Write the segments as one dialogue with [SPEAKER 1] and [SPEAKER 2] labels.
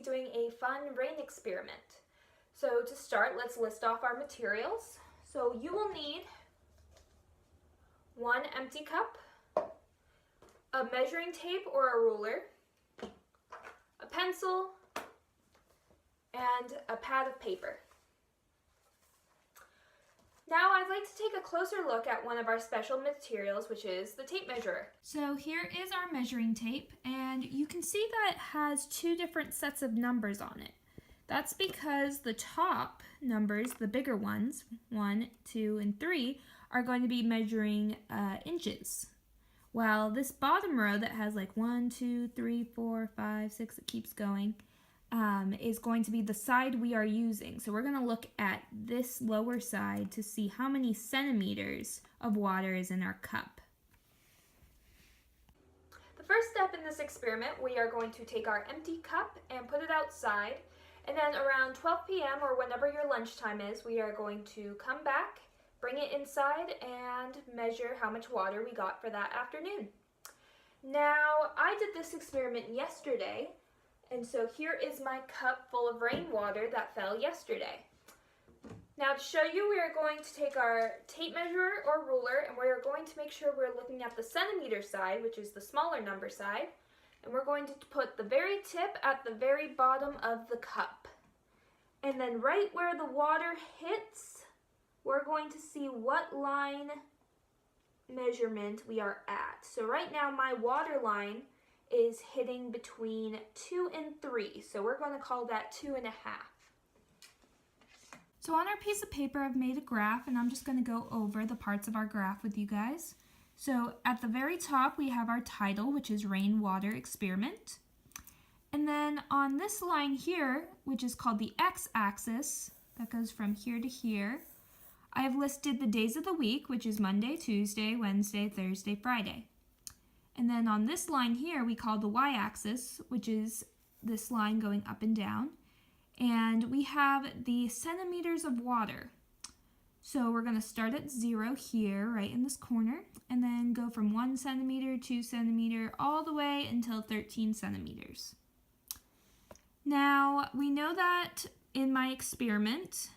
[SPEAKER 1] doing a fun rain experiment. So to start, let's list off our materials. So you will need one empty cup, a measuring tape or a ruler, a pencil, and a pad of paper. Now I'd like to take a closer look at one of our special materials, which is the tape measurer. So here is our measuring tape, and you can see that it has two different sets of numbers on it. That's because the top numbers, the bigger ones, 1, 2, and 3, are going to be measuring inches. While this bottom row that has like 1, 2, 3, 4, 5, 6, it keeps going, is going to be the side we are using. So we're going to look at this lower side to see how many centimeters of water is in our cup. The first step in this experiment, we are going to take our empty cup and put it outside, and then around 12 p.m. or whenever your lunchtime is, we are going to come back, bring it inside, and measure how much water we got for that afternoon. Now, I did this experiment yesterday, and so here is my cup full of rainwater that fell yesterday. Now to show you, we are going to take our tape measure or ruler, and we are going to make sure we're looking at the centimeter side, which is the smaller number side, and we're going to put the very tip at the very bottom of the cup. And then right where the water hits, we're going to see what line measurement we are at. So right now my water line is hitting between 2 and 3, so we're going to call that 2.5. So on our piece of paper I've made a graph, and I'm just going to go over the parts of our graph with you guys. So at the very top we have our title, which is Rainwater Experiment. And then on this line here, which is called the x-axis, that goes from here to here, I have listed the days of the week, which is Monday, Tuesday, Wednesday, Thursday, Friday. And then on this line here, we call the y-axis, which is this line going up and down. And we have the centimeters of water. So we're going to start at 0 here, right in this corner, and then go from 1 centimeter, 2 centimeter, all the way until 13 centimeters. Now, we know that in my experiment,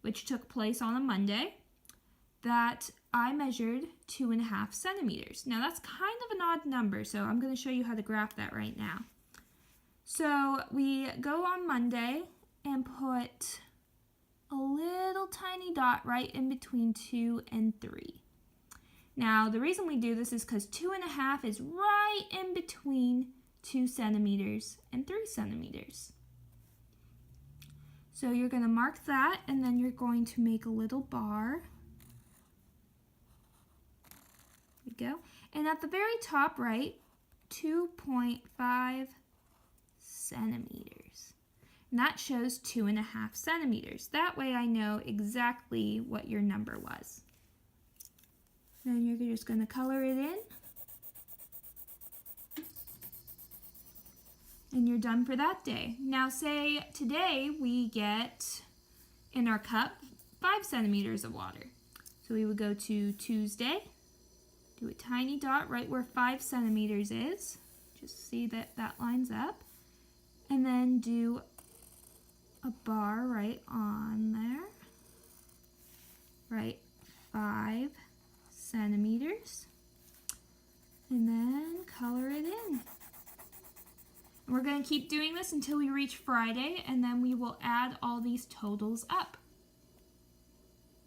[SPEAKER 1] which took place on a Monday, that I measured 2.5 centimeters. Now that's kind of an odd number, so I'm going to show you how to graph that right now. So we go on Monday and put a little tiny dot right in between 2 and 3. Now the reason we do this is because 2.5 is right in between 2 centimeters and 3 centimeters. So you're going to mark that, and then you're going to make a little bar. There we go. And at the very top right, 2.5 centimeters. And that shows 2.5 centimeters. That way I know exactly what your number was. Then you're just going to color it in. And you're done for that day. Now say today we get in our cup 5 centimeters of water. So we would go to Tuesday, do a tiny dot right where 5 centimeters is. Just see that that lines up. And then do a bar right on there. Right, 5 centimeters. And then color it in. We're going to keep doing this until we reach Friday, and then we will add all these totals up.